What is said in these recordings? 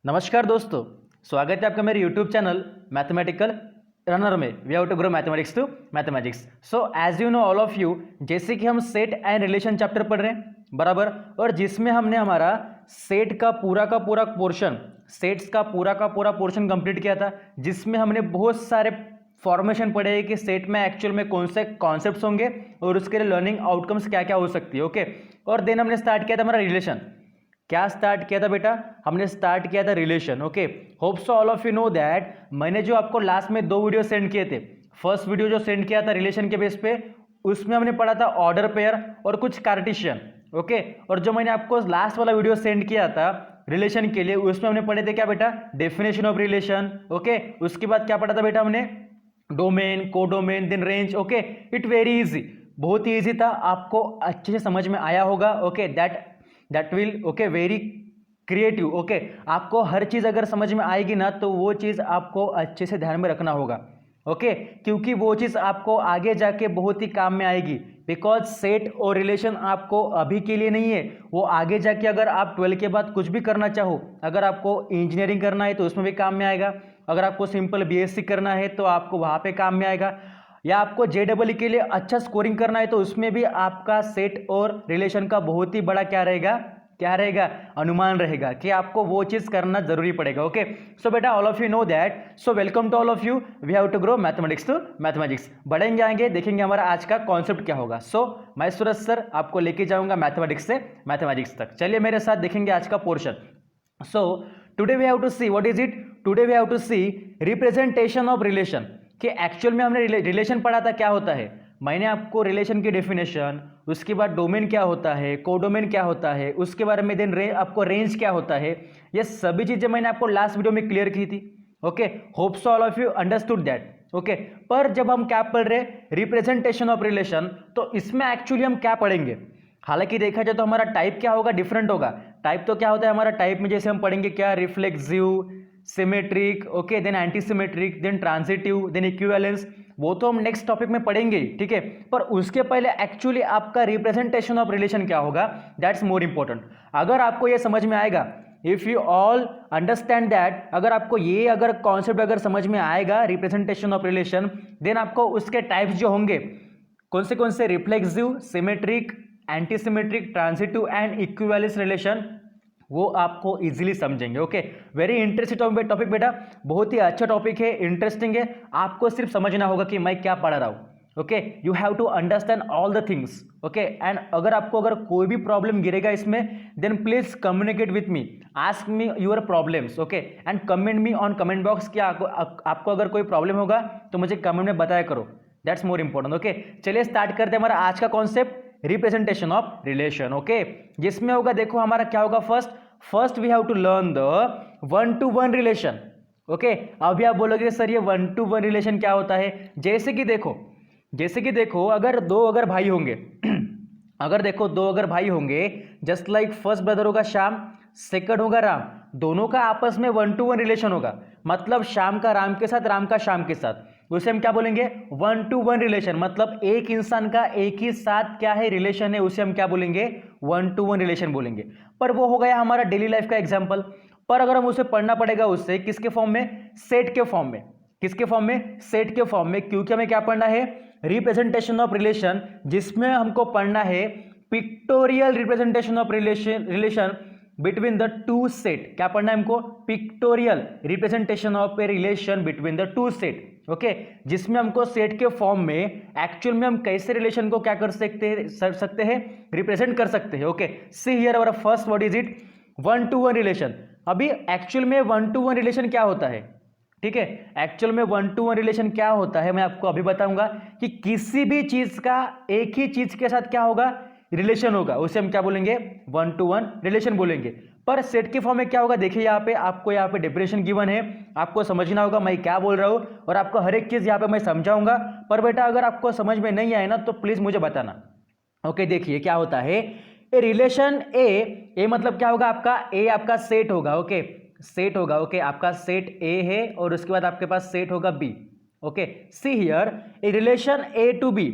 नमस्कार दोस्तों, स्वागत है आपका मेरे YouTube चैनल मैथमेटिकल रनर में। We have to grow mathematics to mathematics. So as you know all of you, जैसे कि हम सेट एंड रिलेशन चैप्टर पढ़ रहे हैं बराबर, और जिसमें हमने हमारा सेट का पूरा पोर्शन, सेट्स का पूरा पोर्शन कंप्लीट किया था, जिसमें हमने बहुत सारे फॉर्मेशन पढ़े हैं कि सेट में एक्चुअल में कौन से कॉन्सेप्ट्स होंगे और उसके लिए लर्निंग आउटकम्स क्या क्या हो सकती है। ओके, और देन हमने स्टार्ट किया था हमारा रिलेशन। क्या स्टार्ट किया था बेटा? हमने स्टार्ट किया था relation. Okay, hope so all of you know that मैंने जो आपको लास्ट में 2 वीडियो सेंड किए थे, फर्स्ट वीडियो जो सेंड किया था रिलेशन के बेस पे, उसमें हमने पढ़ा था ऑर्डर पेयर और कुछ कार्टेशियन। ओके, और जो मैंने आपको लास्ट वाला वीडियो सेंड किया था रिलेशन के लिए, उसमें हमने पढ़े थे क्या बेटा? Definition of relation. ओके, उसके बाद क्या पढ़ा था बेटा हमने? Domain, codomain, then range. Okay, it very easy, बहुत ही ईजी था, आपको अच्छे से समझ में आया होगा। Okay, that will okay very creative. Okay, आपको हर चीज़ अगर समझ में आएगी ना, तो वो चीज़ आपको अच्छे से ध्यान में रखना होगा। ओके, क्योंकि वो चीज़ आपको आगे जाके बहुत ही काम में आएगी। बिकॉज सेट और रिलेशन आपको अभी के लिए नहीं है, वो आगे जाके अगर आप 12 के बाद कुछ भी करना चाहो, अगर आपको इंजीनियरिंग करना है तो उसमें भी काम में आएगा, अगर आपको सिंपल बीएससी करना है तो आपको वहाँ पे काम में आएगा, या आपको जेडबलई के लिए अच्छा स्कोरिंग करना है तो उसमें भी आपका सेट और रिलेशन का बहुत ही बड़ा क्या रहेगा अनुमान रहेगा कि आपको वो चीज करना जरूरी पड़ेगा। ओके, सो बेटा all of you know that, so welcome to all of you, we have to grow mathematics to mathematics. बढ़ेंगे आएंगे, देखेंगे हमारा आज का कॉन्सेप्ट क्या होगा। सो मैं सूरज सर आपको लेके जाऊंगा मैथमेटिक्स से मैथमेटिक्स तक। चलिए मेरे साथ देखेंगे आज का portion. So today we have to see what is it, today we have to see representation of relation, कि एक्चुअल में हमने रिलेशन पढ़ा था क्या होता है। मैंने आपको रिलेशन की डेफिनेशन, उसके बाद डोमेन क्या होता है, कोडोमेन क्या होता है, उसके बारे में देन आपको रेंज क्या होता है, ये सभी चीजें मैंने आपको लास्ट वीडियो में क्लियर की थी। Okay, hope so all of you understood that. Okay, पर जब हम क्या पढ़ रहे रिप्रेजेंटेशन ऑफ रिलेशन, तो इसमें एक्चुअली हम क्या पढ़ेंगे? हालांकि देखा जाए तो हमारा टाइप क्या होगा? डिफरेंट होगा। टाइप तो क्या होता है हमारा टाइप में, जैसे हम पढ़ेंगे क्या? Reflexive, symmetric, okay, then anti symmetric, then transitive, then equivalence, वो तो हम नेक्स्ट टॉपिक में पढ़ेंगे, ठीक है। पर उसके पहले एक्चुअली आपका रिप्रेजेंटेशन ऑफ रिलेशन क्या होगा, दैट्स मोर इंपॉर्टेंट। अगर आपको ये समझ में आएगा, if you all understand that, अगर कॉन्सेप्ट अगर समझ में आएगा रिप्रेजेंटेशन ऑफ रिलेशन, देन आपको उसके टाइप्स जो होंगे कौन से reflexive, symmetric, anti symmetric, transitive and equivalence relation, वो आपको इजीली समझेंगे। ओके, वेरी इंटरेस्टिंग टॉपिक बेटा, बहुत ही अच्छा टॉपिक है, इंटरेस्टिंग है। आपको सिर्फ समझना होगा कि मैं क्या पढ़ रहा हूँ। Okay, you have to understand all the things. Okay, and अगर कोई भी प्रॉब्लम गिरेगा इसमें, then please communicate with me, ask me your problems. Okay, and comment me on comment box कि आपको अगर कोई प्रॉब्लम होगा तो मुझे कमेंट में बताया करो, दैट्स मोर इंपॉर्टेंट। ओके, चलिए स्टार्ट करते हैं हमारा आज का concept, representation of relation. Okay, जिसमें होगा, देखो हमारा क्या होगा, first we have to learn the 1-to-1 relation. Okay, अभी आप बोलोगे सर ये 1-to-1 रिलेशन क्या होता है? जैसे कि देखो अगर दो भाई होंगे दो भाई होंगे, जस्ट लाइक फर्स्ट ब्रदर होगा श्याम, सेकंड होगा राम, दोनों का आपस में 1-to-1 रिलेशन होगा। मतलब श्याम का राम के साथ, राम का श्याम के साथ, उसे हम क्या बोलेंगे? 1-to-1 relation. मतलब एक इंसान का एक ही साथ क्या है रिलेशन है, उसे हम क्या बोलेंगे? 1-to-1 रिलेशन बोलेंगे। पर वो हो गया हमारा डेली लाइफ का एग्जांपल। पर अगर हम उसे पढ़ना पड़ेगा उससे किसके फॉर्म में? सेट के फॉर्म में। किसके फॉर्म में? सेट के फॉर्म में, क्योंकि हमें क्या पढ़ना है? रिप्रेजेंटेशन ऑफ रिलेशन, जिसमें हमको पढ़ना है pictorial representation of relation between the two set. क्या पढ़ना है हमको? Pictorial representation of a relation between the two set. Okay, जिसमें हमको सेट के फॉर्म में एक्चुअल में हम कैसे रिलेशन को क्या कर सकते हैं रिप्रेजेंट कर सकते हैं। Okay, see here our first, what is it? 1-to-1 relation. अभी एक्चुअल में 1-to-1 रिलेशन क्या होता है? ठीक है, एक्चुअल में 1-to-1 रिलेशन क्या होता है मैं आपको अभी बताऊंगा, कि किसी भी चीज का एक ही चीज के साथ क्या होगा? रिलेशन होगा, उसे हम क्या बोलेंगे? 1-to-1 रिलेशन बोलेंगे। पर सेट के फॉर्म में क्या होगा? देखिए यहाँ पे डेफिनेशन गिवन है, आपको समझना होगा मैं क्या बोल रहा हूँ, और आपको हर एक चीज यहाँ पे मैं समझाऊंगा। पर बेटा अगर आपको समझ में नहीं आए ना, तो प्लीज मुझे बताना। ओके, देखिए क्या होता है, ए रिलेशन ए मतलब क्या होगा? आपका ए आपका सेट होगा। ओके, सेट होगा। ओके, आपका सेट ए है और उसके बाद आपके पास सेट होगा B. Okay, see here a relation A to B.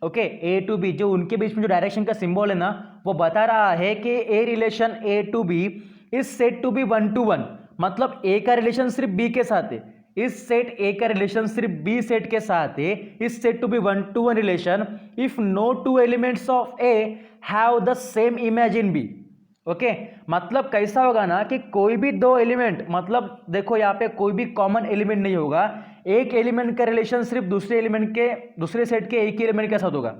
Okay, A to B, जो उनके बीच में जो डायरेक्शन का सिंबल है ना, वो बता रहा है कि A relation A to B is set to B 1-to-1। मतलब ए का रिलेशन सिर्फ बी के साथ है, इस सेट ए का रिलेशन सिर्फ बी सेट के साथ है, इस set to B 1-to-1 relation if no two elements of A have the same image in B. Okay, मतलब कैसा होगा ना कि कोई भी दो एलिमेंट, मतलब देखो यहाँ पे कोई भी कॉमन एलिमेंट नहीं होगा, एक एलिमेंट का रिलेशन सिर्फ दूसरे एलिमेंट के, दूसरे सेट के एक ही एलिमेंट के साथ होगा।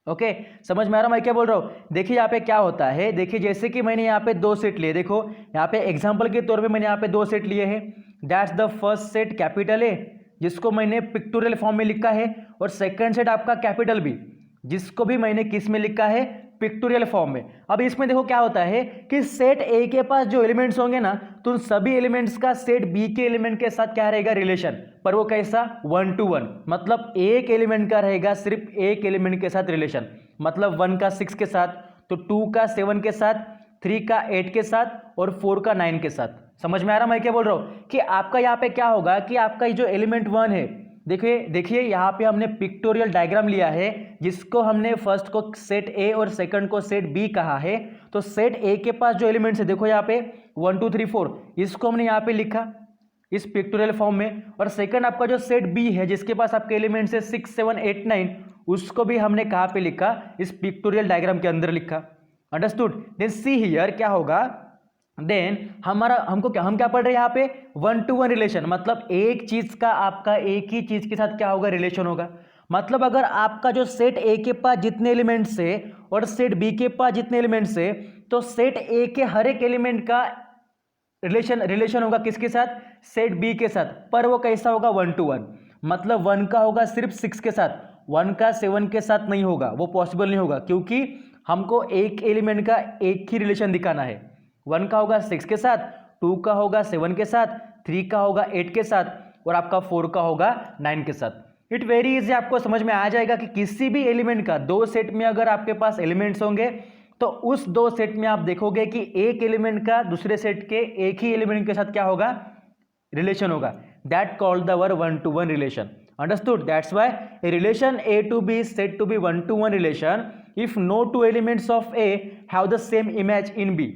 ओके, समझ में आ रहा मैं क्या बोल रहा हूँ? देखिए यहाँ पे क्या होता है, देखिए जैसे कि मैंने यहाँ पे दो सेट लिए, देखो यहाँ पे एग्जांपल के तौर पे मैंने यहाँ पे दो सेट लिए हैं। That's the first set capital A, जिसको मैंने पिक्टोरियल फॉर्म में लिखा है, और सेकंड सेट आपका कैपिटल बी, जिसको भी मैंने किस में लिखा है, पिक्टोरियल फॉर्म में। अब इसमें देखो क्या होता है कि सेट ए के पास जो एलिमेंट्स होंगे ना, तो उन सभी एलिमेंट्स का सेट बी के एलिमेंट के साथ क्या रहेगा, रिलेशन, पर वो कैसा, 1-to-1, मतलब एक एलिमेंट का रहेगा सिर्फ एक एलिमेंट के साथ रिलेशन, मतलब 1 का 6 के साथ, तो 2 का 7 के साथ, 3 का 8 के साथ, और 4 का 9 के साथ। समझ में आ रहा मैं क्या बोल रहा हूँ कि आपका यहाँ पे क्या होगा कि आपका जो एलिमेंट 1 है, देखिए यहाँ पे हमने पिक्टोरियल डायग्राम लिया है, जिसको हमने फर्स्ट को सेट ए और सेकंड को सेट बी कहा है। तो सेट ए के पास जो एलिमेंट्स है, देखो यहाँ पे 1 2 3 4, इसको हमने यहाँ पे लिखा इस पिक्टोरियल फॉर्म में, और सेकंड आपका जो सेट बी है, जिसके पास आपके एलिमेंट्स है 6 7 8 9, उसको भी हमने कहाँ पे लिखा, इस पिक्टोरियल डायग्राम के अंदर लिखा। अंडरस्टूड? देन सी हियर क्या होगा, देन हम क्या पढ़ रहे हैं यहाँ पे, 1-to-1 रिलेशन, मतलब एक चीज का आपका एक ही चीज के साथ क्या होगा, रिलेशन होगा। मतलब अगर आपका जो सेट ए के पास जितने एलिमेंट्स है और सेट बी के पास जितने एलिमेंट्स है, तो सेट ए के हर एक एलिमेंट का रिलेशन होगा किसके साथ, सेट बी के साथ, पर वो कैसा होगा, 1-to-1, मतलब 1 का होगा सिर्फ 6 के साथ, 1 का 7 के साथ नहीं होगा, वो पॉसिबल नहीं होगा, क्योंकि हमको एक एलिमेंट का एक ही रिलेशन दिखाना है। 1 का होगा 6 के साथ, 2 का होगा 7 के साथ, 3 का होगा 8 के साथ, और आपका 4 का होगा 9 के साथ। इट वेरी इजी, आपको समझ में आ जाएगा कि किसी भी एलिमेंट का दो सेट में अगर आपके पास एलिमेंट्स होंगे, तो उस दो सेट में आप देखोगे कि एक एलिमेंट का दूसरे सेट के एक ही एलिमेंट के साथ क्या होगा, रिलेशन होगा। That called our 1-to-1 relation. Understood? That's why A relation A to B is said to be 1-to-1 relation if no two elements of A have the same image in B।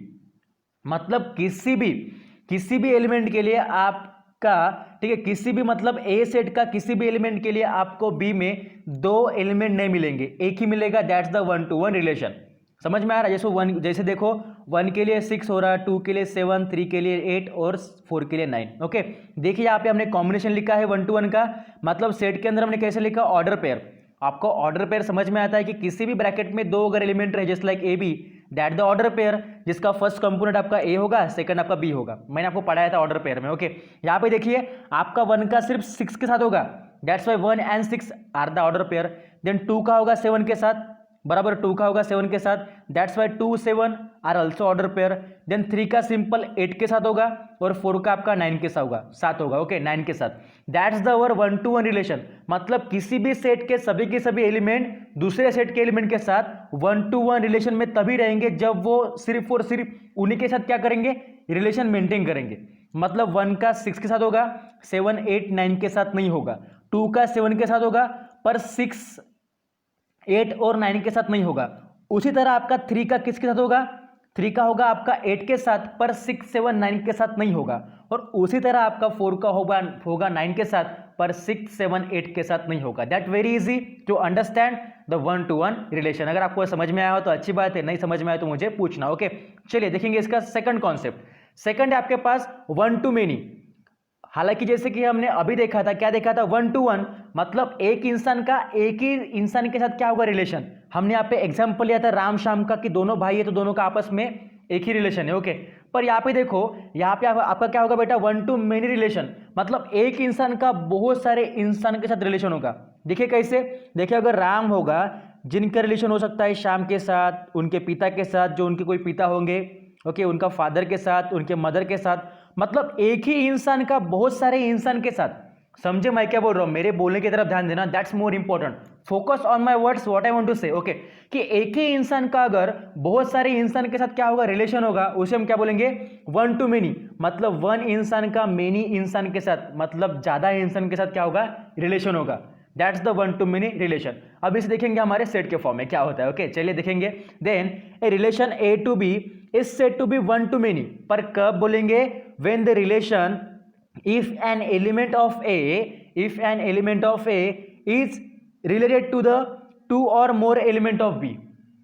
मतलब किसी भी element के लिए आपका, ठीक है, किसी भी मतलब ए सेट का किसी भी एलिमेंट के लिए आपको बी में दो एलिमेंट नहीं मिलेंगे, एक ही मिलेगा। That's the 1-to-1 relation. समझ में आ रहा है? जैसे देखो 1 के लिए 6 हो रहा है, 2 के लिए 7, 3 के लिए 8 और 4 के लिए 9। ओके, देखिए यहाँ पे हमने कॉम्बिनेशन लिखा है 1-to-1 का, मतलब सेट के अंदर हमने कैसे लिखा, ऑर्डर पेयर। आपको ऑर्डर पेयर समझ में आता है कि किसी भी ब्रैकेट में दो अगर एलिमेंट रहे, just like A B, that the order pair, जिसका फर्स्ट कंपोनेंट आपका ए होगा, सेकंड आपका बी होगा। मैंने आपको पढ़ाया था ऑर्डर पेयर में। ओके, यहाँ पे देखिए आपका 1 का सिर्फ 6 के साथ होगा, that's why 1 and 6 are the order pair. Then 2 का होगा 7 के साथ, बराबर 2 का होगा 7 के साथ, that's why 2 7 are also order pair. Then 3 का सिंपल 8 के साथ होगा, और 4 का आपका 9 के साथ होगा। ओके, 9 के साथ। That's the our 1-to-1 relation. मतलब किसी भी सेट के सभी के सभी एलिमेंट दूसरे सेट के एलिमेंट के साथ 1-to-1 रिलेशन में तभी रहेंगे जब वो सिर्फ और सिर्फ उन्हीं के साथ क्या करेंगे, रिलेशन मेंटेन करेंगे। मतलब 1 का 6 के साथ होगा, 7 8 9 के साथ नहीं होगा, 2 का 7 के साथ होगा, पर 6 8 और 9 के साथ नहीं होगा। उसी तरह आपका 3 का किसके साथ होगा, 3 का होगा आपका 8 के साथ, पर 6 7 9 के साथ नहीं होगा। और उसी तरह आपका 4 का होगा 9 के साथ, पर 6 7 8 के साथ नहीं होगा। That very easy to understand the 1-to-1 relation. अगर आपको समझ में आया हो तो अच्छी बात है, नहीं समझ में आया तो मुझे पूछना। ओके, चलिए देखेंगे इसका सेकंड कॉन्सेप्ट। सेकंड है आपके पास 1-to-many। हालांकि जैसे कि हमने अभी देखा था, क्या देखा था, 1-to-1, मतलब एक इंसान का एक ही इंसान के साथ क्या होगा, रिलेशन। हमने यहाँ पे एग्जांपल लिया था राम श्याम का, कि दोनों भाई है तो दोनों का आपस में एक ही रिलेशन है। ओके, पर यहाँ पे देखो, यहाँ पे आपका क्या होगा बेटा, 1-to-many रिलेशन, मतलब एक इंसान का बहुत सारे इंसान के साथ रिलेशन होगा। देखिए कैसे, देखिए अगर राम होगा, जिनका रिलेशन हो सकता है श्याम के साथ, उनके पिता के साथ, जो उनके कोई पिता होंगे, ओके, उनका फादर के साथ, उनके मदर के साथ, मतलब एक ही इंसान का बहुत सारे इंसान के साथ। समझे मैं क्या बोल रहा हूं, मेरे बोलने की तरफ ध्यान देना, that's more important. Focus on my words, what I want to say. Okay, कि एक ही इंसान का अगर बहुत सारे इंसान के साथ क्या होगा, रिलेशन होगा, उसे हम क्या बोलेंगे, 1-to-many। मतलब 1 इंसान का मेनी इंसान के साथ, मतलब ज्यादा इंसान के साथ क्या होगा, रिलेशन होगा। That's the 1-to-many relation. अब इसे देखेंगे हमारे सेट के फॉर्म में क्या होता है। ओके, चलिए देखेंगे। Then a relation A to B is said to be one to many, पर कब बोलेंगे? When the relation if an element of A is related to the two और more element of B.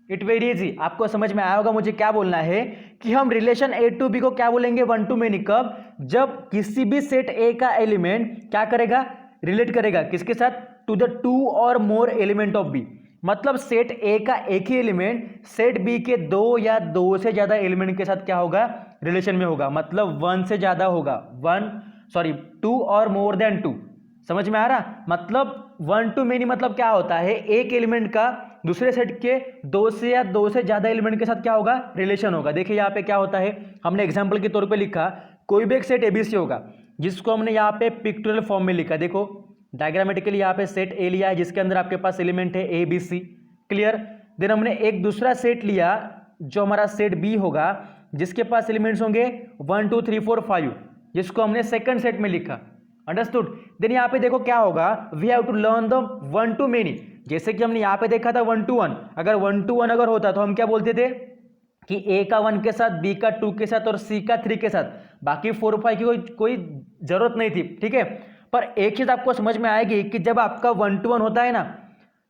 It very easy, आपको समझ में आया होगा मुझे क्या बोलना है कि हम रिलेशन ए टू बी को क्या बोलेंगे? One to many. कब? जब किसी भी सेट ए का एलिमेंट क्या करेगा? रिलेट करेगा किसके साथ? टू द टू और मोर एलिमेंट ऑफ बी। मतलब सेट ए का एक ही एलिमेंट सेट बी के दो या दो से ज्यादा एलिमेंट के साथ क्या होगा? रिलेशन में होगा, मतलब वन से ज्यादा होगा, टू और मोर देन टू। समझ में आ रहा? मतलब वन टू मेनी मतलब क्या होता है? एक एलिमेंट का दूसरे सेट के दो से ज्यादा एलिमेंट के साथ क्या होगा? रिलेशन होगा। देखिए यहाँ पे क्या होता है, हमने एग्जांपल के तौर पे लिखा कोई भी एक सेट एबीसी होगा जिसको हमने यहाँ पे पिक्टोरियल फॉर्म में लिखा। देखो डायग्रामेटिकली यहाँ पे सेट ए लिया है जिसके अंदर आपके पास एलिमेंट है A B C, clear. Then हमने एक दूसरा सेट लिया जो हमारा सेट बी होगा जिसके पास एलिमेंट्स होंगे 1 2 3 4 5, जिसको हमने सेकंड सेट में लिखा। अंडरस्टूड? देन यहाँ पे देखो क्या होगा, we have to learn the one to many. जैसे कि हमने यहाँ पे देखा था 1 to 1, अगर 1 to 1 अगर होता तो हम क्या बोलते थे कि ए का 1 के साथ, बी का 2 के साथ और सी का 3 के साथ, बाकी 4 5 की कोई जरूरत नहीं थी, ठीक है। पर एक चीज आपको समझ में आएगी कि जब आपका 1 to 1 होता है ना,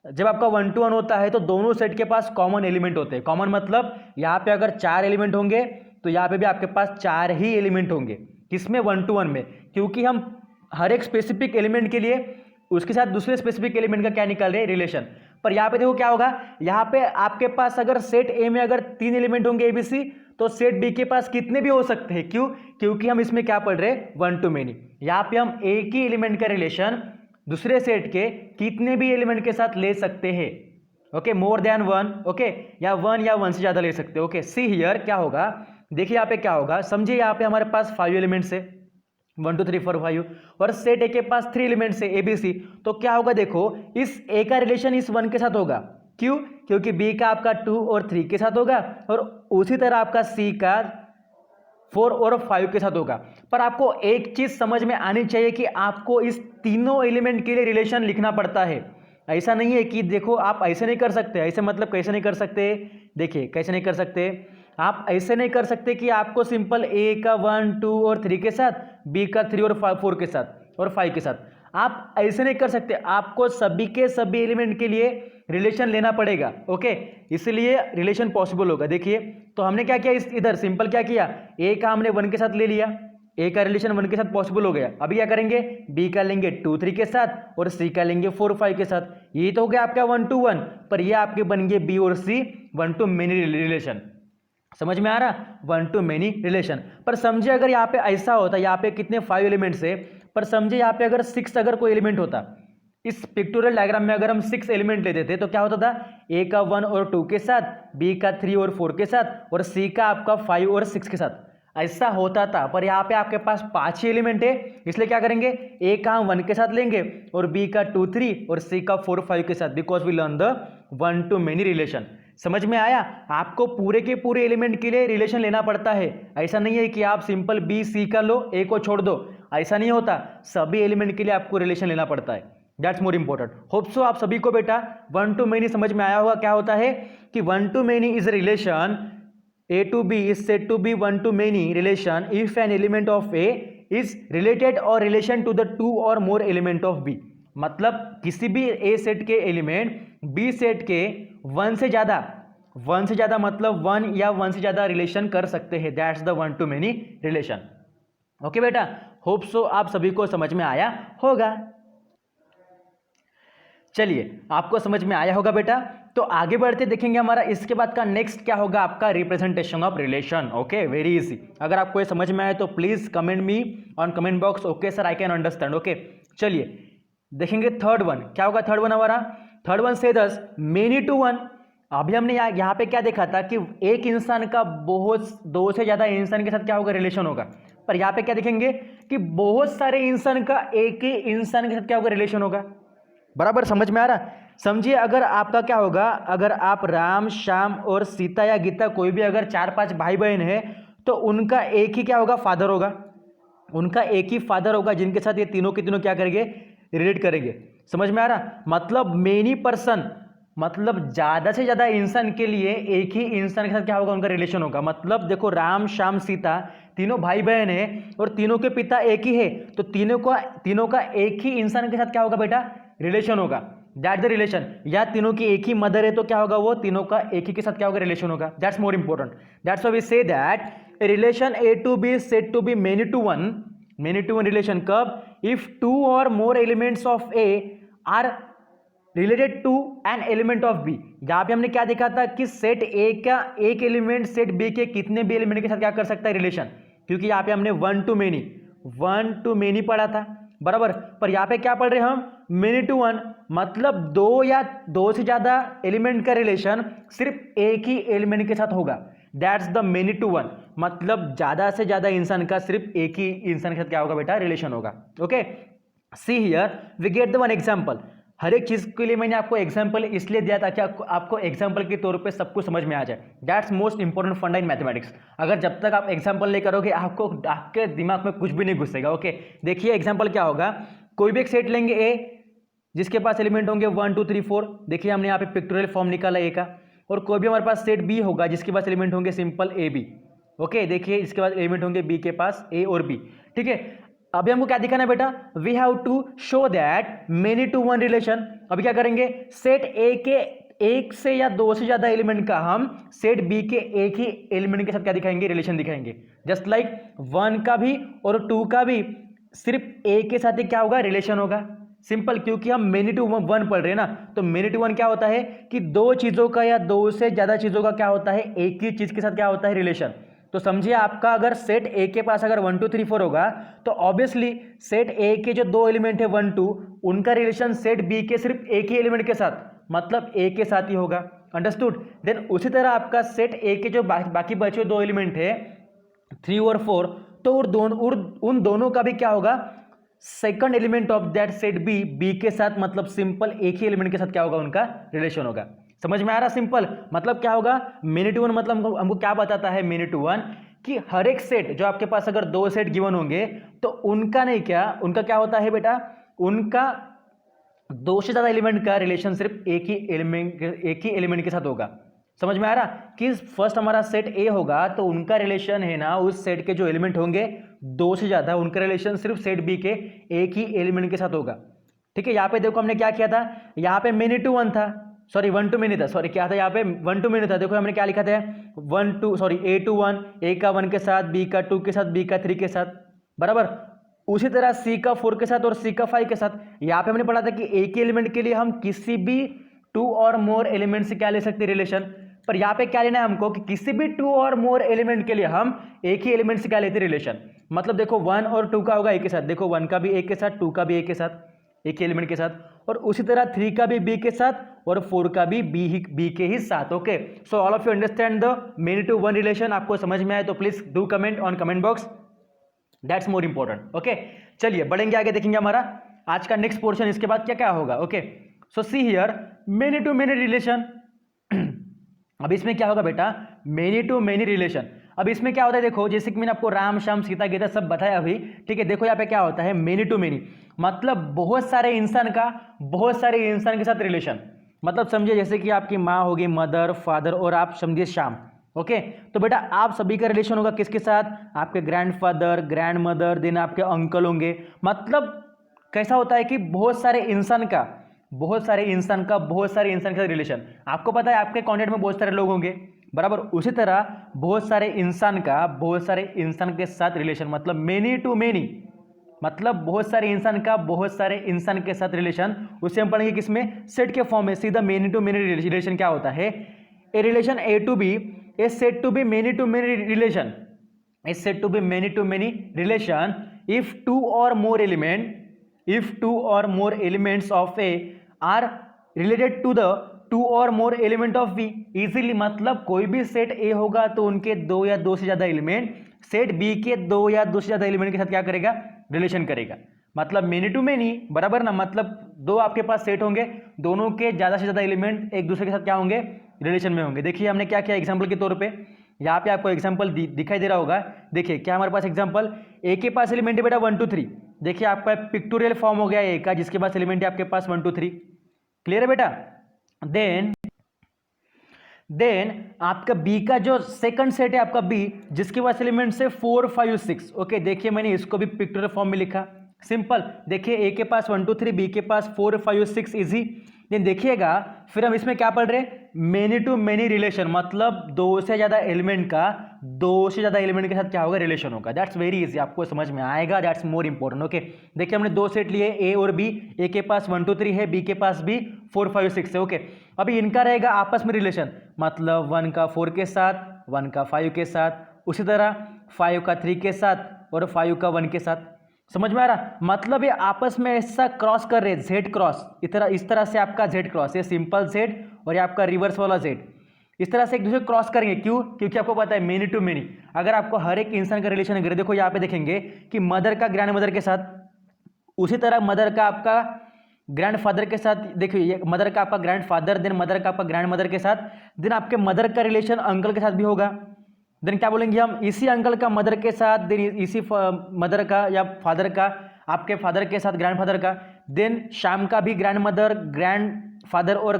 जब आपका 1 to 1 होता है तो दोनों सेट के पास कॉमन एलिमेंट होते हैं। कॉमन मतलब यहाँ पे अगर 4 एलिमेंट होंगे तो यहाँ पे भी आपके पास 4 ही एलिमेंट होंगे। किसमें? 1 to 1 में, क्योंकि हम हर एक स्पेसिफिक एलिमेंट के लिए उसके साथ दूसरे स्पेसिफिक एलिमेंट का क्या निकाल रहे हैं? रिलेशन। पर यहाँ पे देखो क्या होगा, यहाँ पे आपके पास अगर सेट ए में अगर 3 एलिमेंट होंगे एबीसी, तो सेट बी के पास कितने भी हो सकते हैं। क्यों? क्योंकि हम इसमें क्या पढ़ रहे हैं? One to many. यहाँ पे हम एक ही एलिमेंट का रिलेशन दूसरे सेट के कितने भी एलिमेंट के साथ ले सकते हैं। Okay, more than one, okay, या वन से ज्यादा ले सकते हैं। ओके, सी हियर क्या होगा, देखिए यहाँ पे क्या होगा, समझिए यहाँ पे हमारे पास 5 एलिमेंट्स है, 1 2 3 4 5, और सेट ए के पास 3 एलिमेंट्स है एबीसी। तो क्या होगा, देखो इस ए का रिलेशन इस 1 के साथ होगा। क्यों? क्योंकि बी का आपका 2 और 3 के साथ होगा, और उसी तरह आपका सी का 4 और 5 के साथ होगा। पर आपको एक चीज समझ में आनी चाहिए कि आपको इस तीनों एलिमेंट के लिए रिलेशन लिखना पड़ता है। ऐसा नहीं है कि देखो आप ऐसे नहीं कर सकते, ऐसे मतलब कैसे नहीं कर सकते, देखिए कैसे नहीं कर सकते, आप ऐसे नहीं कर सकते कि आपको सिंपल ए का 1 2 और 3 के साथ, बी का 3 और 4 के साथ और 5 के साथ, आप ऐसे नहीं कर सकते। आपको सभी के सभी एलिमेंट के लिए रिलेशन लेना पड़ेगा। ओके, इसलिए रिलेशन पॉसिबल होगा। देखिए तो हमने क्या किया, इस इधर सिंपल क्या किया, ए का हमने 1 के साथ ले लिया, ए का रिलेशन 1 के साथ पॉसिबल हो गया। अभी क्या करेंगे, बी का लेंगे 2 3 के साथ और सी का लेंगे 4 5 के साथ। ये तो हो गया आपका 1 to 1, पर ये आपके बन गए बी और सी 1 to many रिलेशन। समझ में आ रहा, 1 to many रिलेशन। पर समझे अगर यहाँ पे ऐसा होता, यहाँ पे कितने 5 एलिमेंट्स है, पर समझे यहाँ पे अगर 6 अगर कोई एलिमेंट होता, इस पिक्टोरियल डायग्राम में अगर हम 6 एलिमेंट लेते थे तो क्या होता था, ए का 1 और 2 के साथ, बी का 3 और 4 के साथ और सी का आपका 5 और 6 के साथ, ऐसा होता था। पर यहाँ पे आपके पास 5 ही एलिमेंट है, इसलिए क्या करेंगे, ए का हम 1 के साथ लेंगे और बी का 2 3 और सी का 4 5 के साथ, because we learn the 1 to many relation. समझ में आया? आपको पूरे के पूरे एलिमेंट के लिए रिलेशन लेना पड़ता है। ऐसा नहीं है कि आप सिंपल बी सी का लो, ए को छोड़ दो, ऐसा नहीं होता। सभी एलिमेंट के लिए आपको रिलेशन लेना पड़ता है। That's more important. Hope so आप सभी को बेटा 1 to many समझ में आया होगा। क्या होता है कि 1 to many is relation, A to B is said to be 1 to many relation if an element of A is related or relation to the 2 or more element of B। मतलब किसी भी A सेट के element B set के 1 से ज़्यादा मतलब 1 या 1 से ज़्यादा रिलेशन कर सकते हैं। That's the 1 to many relation. Okay बेटा, होप सो आप सभी को समझ में आया होगा। चलिए, आपको समझ में आया होगा बेटा। तो आगे बढ़ते देखेंगे हमारा इसके बाद का नेक्स्ट क्या होगा, आपका representation of relation. Okay, very easy. अगर आपको ये समझ में आए तो please comment me on comment box. Okay sir, I can understand. Okay, चलिए देखेंगे थर्ड वन। क्या होगा थर्ड वन हमारा, थर्ड वन से 10 मेनी टू 1। अभी हमने यहाँ पे क्या देखा था कि एक इंसान का बहुत 2 से ज्यादा इंसान के साथ क्या होगा, रिलेशन होगा। पर यहाँ पे क्या देखेंगे कि बहुत सारे इंसान का एक ही इंसान के साथ क्या होगा, रिलेशन होगा। बराबर समझ में आ रहा। समझिए अगर आपका क्या होगा, अगर आप राम श्याम और सीता या गीता कोई भी अगर 4-5 भाई बहन है तो उनका एक ही क्या होगा, फादर होगा। उनका एक ही फादर होगा जिनके साथ ये तीनों के तीनों क्या करेंगे, रिलेट करेंगे। समझ में आ रहा। मतलब मेनी पर्सन मतलब ज़्यादा से ज़्यादा इंसान के लिए एक ही इंसान के साथ क्या होगा, उनका रिलेशन होगा। मतलब देखो राम श्याम सीता तीनों भाई बहन है और तीनों के पिता एक ही है, तो तीनों का एक ही इंसान के साथ क्या होगा बेटा, रिलेशन होगा। That the relation. या तीनों की एक ही मदर है तो क्या होगा, वो तीनों का एक ही के साथ क्या होगा, रिलेशन होगा। That's more important. That's why we say that A relation A to B said to B many to one relation कब, इफ टू और more elements of A are related to an element of B. यहां पे हमने क्या देखा था कि set ए का एक एलिमेंट सेट बी के कितने भी एलिमेंट के साथ क्या कर सकता है, रिलेशन। क्योंकि यहां पे हमने वन टू मेनी पढ़ा था, बराबर। पर यहां पे क्या पढ़ रहे हैं हम, मेनी टू वन, मतलब दो या दो से ज्यादा एलिमेंट का रिलेशन सिर्फ एक ही एलिमेंट के साथ होगा। That's the many to one, मतलब ज्यादा से ज्यादा इंसान का सिर्फ एक ही इंसान के साथ क्या होगा बेटा, रिलेशन होगा। Okay, see here we get the one example. हर एक चीज के लिए मैंने आपको एग्जांपल इसलिए दिया ताकि आपको एग्जांपल के तौर पे सब कुछ समझ में आ जाए। दैट्स मोस्ट इंपॉर्टेंट फंडा इन मैथमेटिक्स। अगर जब तक आप एग्जांपल नहीं करोगे आपके दिमाग में कुछ भी नहीं घुसेगा। ओके, देखिए एग्जांपल क्या होगा। कोई भी एक सेट लेंगे ए जिसके पास एलिमेंट होंगे 1 2 3 4। देखिए हमने यहाँ पे पिक्टोरियल फॉर्म निकाला ए का। और कोई भी हमारे पास सेट बी होगा जिसके पास एलिमेंट होंगे सिंपल ए बी। ओके, देखिए इसके पास एलिमेंट होंगे बी के पास ए और बी। ठीक है, अभी हमको क्या दिखाना है बेटा, we have to show that many to one relation. अभी क्या करेंगे, सेट ए के एक से या दो से ज्यादा एलिमेंट का हम सेट बी के एक ही एलिमेंट के साथ क्या दिखाएंगे, रिलेशन दिखाएंगे। जस्ट लाइक वन का भी और टू का भी सिर्फ ए के साथ ही क्या होगा, रिलेशन होगा। सिंपल, क्योंकि हम मेनी टू वन पढ़ रहे हैं ना। तो मेनी टू वन क्या होता है कि दो चीजों का या दो से ज्यादा चीजों का क्या होता है, एक ही चीज के साथ क्या होता है, रिलेशन। तो समझिए आपका अगर सेट ए के पास अगर 1 2 3 4 होगा तो ऑब्वियसली सेट ए के जो दो एलिमेंट है 1 2, उनका रिलेशन सेट बी के सिर्फ एक ही एलिमेंट के साथ, मतलब ए के साथ ही होगा। अंडरस्टूड। देन उसी तरह आपका सेट ए के जो बाकी बचे दो एलिमेंट है 3 और 4, तो उन दोनों का भी क्या होगा, second element of that set B के साथ, मतलब सिंपल एक ही एलिमेंट के साथ क्या होगा, उनका रिलेशन होगा। समझ में आ रहा, सिंपल। मतलब क्या होगा, मेनी टू वन मतलब हमको क्या बताता है मेनी टू वन, कि हर एक सेट जो आपके पास अगर दो सेट गिवन होंगे तो उनका क्या होता है बेटा, उनका दो से ज्यादा एलिमेंट का रिलेशन सिर्फ एक ही एलिमेंट के साथ होगा। समझ में आ रहा कि फर्स्ट हमारा सेट ए होगा तो उनका रिलेशन है ना, उस सेट के जो एलिमेंट होंगे दो से ज्यादा, उनका रिलेशन सिर्फ सेट बी के एक ही एलिमेंट के साथ होगा। ठीक है, यहाँ पे देखो हमने क्या किया था, यहाँ पे मेनी टू वन था, सॉरी 1 2 मेनी था, सॉरी क्या था यहाँ पे 1 2 मेनी था। देखो हमने क्या लिखा था, ए टू वन, ए का 1 के साथ, बी का 2 के साथ, बी का 3 के साथ, बराबर। उसी तरह सी का 4 के साथ और सी का 5 के साथ। यहाँ पे हमने पढ़ा था कि एक ही एलिमेंट के लिए हम किसी भी 2 और मोर एलिमेंट से क्या ले सकते हैं, रिलेशन। पर यहाँ पे क्या लेना है हमको कि किसी भी 2 और मोर एलिमेंट के लिए हम एक ही एलिमेंट से क्या लेते हैं, रिलेशन। मतलब देखो 1 और 2 का होगा एक के साथ, देखो 1 का भी एक के साथ, 2 का भी एक के साथ, एक ही एलिमेंट के साथ, और उसी तरह 3 का भी बी के साथ और 4 का भी बी के ही साथ। Okay, so all of you understand the many to one relation. आपको समझ में आए तो please do comment on comment box, that's more important. Okay, चलिए बढ़ेंगे आगे, देखेंगे हमारा आज का नेक्स्ट पोर्शन, इसके बाद क्या क्या होगा। Okay, so see here many to many relation. अब इसमें क्या होगा बेटा, मेनी टू मेनी रिलेशन। अब इसमें क्या होता है, देखो जैसे कि मैंने आपको राम श्याम सीता गीता सब बताया अभी। ठीक है, देखो यहाँ पे क्या होता है, मेनी टू मेनी मतलब बहुत सारे इंसान के साथ रिलेशन। मतलब समझिए जैसे कि आपकी माँ होगी मदर फादर और आप समझिए श्याम। ओके, तो बेटा आप सभी का रिलेशन होगा किसके साथ, आपके ग्रैंडफादर ग्रैंड मदर, देन आपके अंकल होंगे। मतलब कैसा होता है कि बहुत सारे इंसान के साथ रिलेशन। आपको पता है आपके कॉन्टेक्ट में बहुत सारे लोग होंगे, बराबर। उसी तरह बहुत सारे इंसान के साथ रिलेशन, मतलब मेनी टू मेनी, मतलब बहुत सारे इंसान के साथ रिलेशन। उसे हम पढ़ेंगे किसमें, सेट के फॉर्म में। सीधा मेनी टू मेनी रिलेशन क्या होता है, a relation A to B a set to B many to many relation, is said to be many to many relation if two or more elements of A are related to the two और more element of B easily. मतलब कोई भी set ए होगा तो उनके दो या दो से ज्यादा एलिमेंट सेट बी के दो या दो से ज्यादा एलिमेंट के साथ क्या करेगा, रिलेशन करेगा। मतलब मेनी टू मेनी बराबर ना, मतलब दो आपके पास सेट होंगे, दोनों के ज्यादा से ज्यादा एलिमेंट एक दूसरे के साथ क्या होंगे, रिलेशन में होंगे। देखिए हमने क्या किया एग्जाम्पल के तौर पे, यहाँ पे आपको एग्जाम्पल दिखाई दे रहा होगा। देखिए क्या हमारे पास एग्जाम्पल, ए के पास एलिमेंट है बेटा 1 2 3। देखिए आपका पिक्टोरियल फॉर्म हो गया ए का, जिसके पास एलिमेंट है आपके पास 1 2 3। क्लियर है बेटा। देन आपका बी का जो सेकंड सेट है आपका बी, जिसके पास एलिमेंट्स है 4 5 6। ओके, देखिए मैंने इसको भी पिक्टोरियल फॉर्म में लिखा, सिंपल। देखिए ए के पास 1 2 3, बी के पास 4 5 6, इजी। देन देखिएगा फिर हम इसमें क्या पढ़ रहे हैं, मेनी टू मेनी रिलेशन, मतलब दो से ज्यादा एलिमेंट के साथ क्या होगा, रिलेशन होगा। दैट्स वेरी इजी, आपको समझ में आएगा, दैट्स मोर इंपॉर्टेंट। ओके, देखिए हमने दो सेट लिए, ए और बी, ए के पास 1 2 3 है, बी के पास भी 4 5 6 है। ओके, अभी इनका रहेगा आपस में रिलेशन, मतलब 1 का 4 के साथ, 1 का 5 के साथ, उसी तरह 5 का 3 के साथ और 5 का 1 के साथ। समझ में आ रहा, मतलब ये आपस में ऐसा क्रॉस कर रहे, जेड क्रॉस, इस तरह से आपका जेड क्रॉस, ये सिंपल जेड और ये आपका रिवर्स वाला जेड, इस तरह से एक दूसरे क्रॉस करेंगे। क्यों? क्योंकि आपको पता है मेनी टू मेनी, अगर आपको हर एक इंसान का रिलेशन अगर देखो यहाँ पे देखेंगे कि मदर का ग्रैंड मदर के साथ, उसी तरह मदर का आपका ग्रैंड फादर के साथ, देखिए ये मदर का आपका ग्रैंड फादर, देन मदर का आपका ग्रैंड मदर के साथ, देन आपके मदर का रिलेशन अंकल के साथ भी होगा। देन क्या बोलेंगे हम, इसी अंकल का मदर के साथ, देन इसी मदर का या फादर का आपके फादर के साथ ग्रैंड फादर का, देन शाम का भी ग्रैंड मदर, ग्रैंड फादर और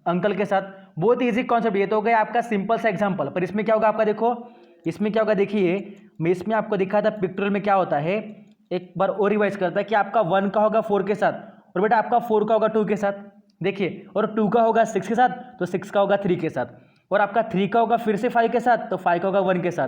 अंकल के साथ। बहुत इजी कॉन्सेप्ट, ये तो हो गया आपका सिंपल सा एग्जांपल। पर इसमें क्या होगा आपका, देखो इसमें क्या होगा, देखिए मैं इसमें आपको दिखा था पिक्टोरियल में क्या होता है, एक बार और रिवाइज करता है कि आपका 1 का होगा 4 के साथ, और बेटा आपका 4 का होगा 2 के साथ, देखिए, और 2 का होगा 6 के साथ, तो 6 का होगा 3 के साथ, और आपका 3 का होगा फिर से 5 के साथ, तो 5 का होगा 1 के साथ।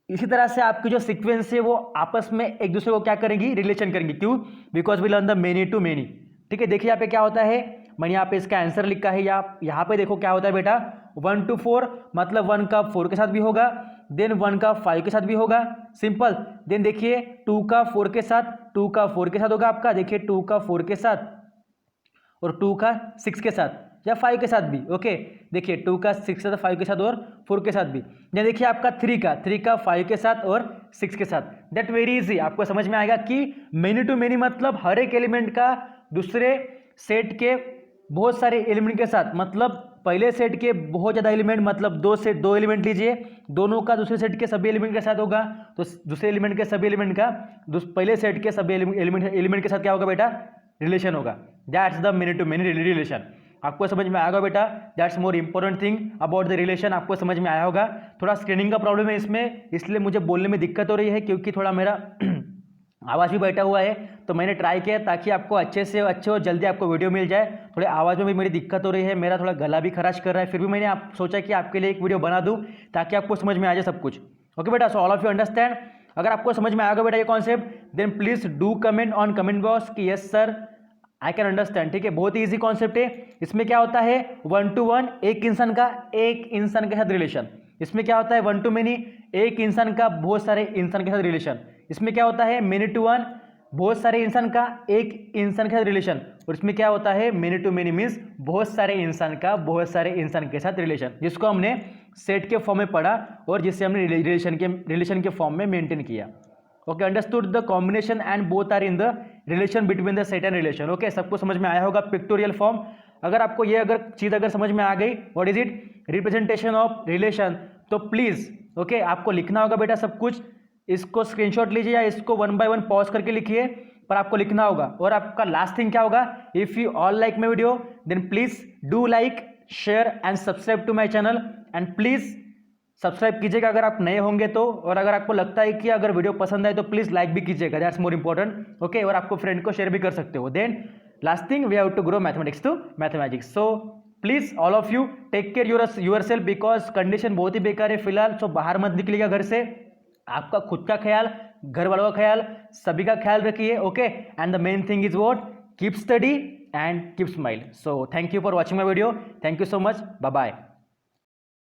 इसी तरह से आपकी जो सीक्वेंस है वो आपस में एक दूसरे को क्या करेंगी, रिलेशन करेंगी। क्यों? Because we learn the many to many. ठीक है, देखिए यहाँ पे क्या होता है, मैंने यहाँ पे इसका आंसर लिखा है, या यहाँ पे देखो क्या होता है बेटा, 1 to 4, मतलब 1 का 4 के साथ भी होगा, देन 1 का 5 के साथ भी होगा, सिंपल। देन देखिए 2 का 4 के साथ, 2 का 4 के साथ होगा आपका, देखिए 2 का 4 के साथ और 2 का 6 के साथ या 5 के साथ भी। ओके, देखिए 2 का 6 के साथ, 5 के साथ और 4 के साथ भी। या देखिए आपका 3 का 5 के साथ और 6 के साथ। दैट वेरी इजी, आपको समझ में आएगा कि मेनी टू मेनी मतलब हर एक एलिमेंट का दूसरे सेट के बहुत सारे एलिमेंट के साथ, मतलब पहले सेट के बहुत ज़्यादा एलिमेंट, मतलब दो एलिमेंट लीजिए, दोनों का दूसरे सेट के सभी एलिमेंट के साथ होगा, तो दूसरे एलिमेंट के सभी एलिमेंट का पहले सेट के सभी एलिमेंट के साथ क्या होगा बेटा, रिलेशन होगा। That's the many to many relation. आपको समझ में आएगा बेटा, that's more important thing about the relation. आपको समझ में आया होगा। थोड़ा स्क्रीनिंग का प्रॉब्लम है इसमें, इसलिए मुझे बोलने में दिक्कत हो रही है, क्योंकि थोड़ा मेरा आवाज़ भी बैठा हुआ है, तो मैंने ट्राई किया ताकि आपको अच्छे से अच्छे और जल्दी आपको वीडियो मिल जाए। थोड़ी आवाज़ में भी मेरी दिक्कत हो रही है, मेरा थोड़ा गला भी खराश कर रहा है, फिर भी मैंने सोचा कि आपके लिए एक वीडियो बना दूं ताकि आपको समझ में आ जाए सब कुछ। ओके बेटा, so all of you understand. अगर आपको समझ में आएगा बेटा ये concept, then please do comment on comment box कि yes sir I can understand. ठीक है, बहुत ही ईजी कॉन्सेप्ट है। इसमें क्या होता है, 1 to 1 एक इंसान के साथ रिलेशन। इसमें क्या होता है, 1 to many एक इंसान का बहुत सारे इंसान के साथ रिलेशन। इसमें क्या होता है, मेनी टू वन बहुत सारे इंसान का एक इंसान के साथ रिलेशन। और इसमें क्या होता है, मेनी टू मेनी मीन्स बहुत सारे इंसान का बहुत सारे इंसान के साथ रिलेशन, जिसको हमने सेट के फॉर्म में पढ़ा और जिससे हमने रिलेशन के फॉर्म में मेंटेन किया। Okay, understood the combination and both are in the relation between the set and relation. Okay, सबको समझ में आया होगा पिक्टोरियल फॉर्म। अगर आपको ये चीज़ समझ में आ गई, what is it, representation of relation, तो प्लीज ओके आपको लिखना होगा बेटा सब कुछ। इसको स्क्रीनशॉट लीजिए या इसको 1 by 1 पॉज करके लिखिए, पर आपको लिखना होगा। और आपका लास्ट थिंग क्या होगा, if you all like my video then please do like, share and subscribe to my channel. And please subscribe कीजिएगा अगर आप नए होंगे तो, और अगर आपको लगता है कि अगर वीडियो पसंद आए तो प्लीज लाइक भी कीजिएगा, दैट्स मोर इंपॉर्टेंट। ओके, और आपको फ्रेंड को शेयर भी कर सकते हो। Then last thing, we have to grow mathematics to mathematics. So please all of you take care yourself, because condition बहुत ही बेकार है फिलहाल। सो बाहर मत निकलिएगा घर से, आपका खुद का ख्याल, घर वालों का ख्याल, सभी का ख्याल रखिए। Okay, and the main thing is what, keep study and keep smile. So thank you for watching my video, thank you so much, bye bye.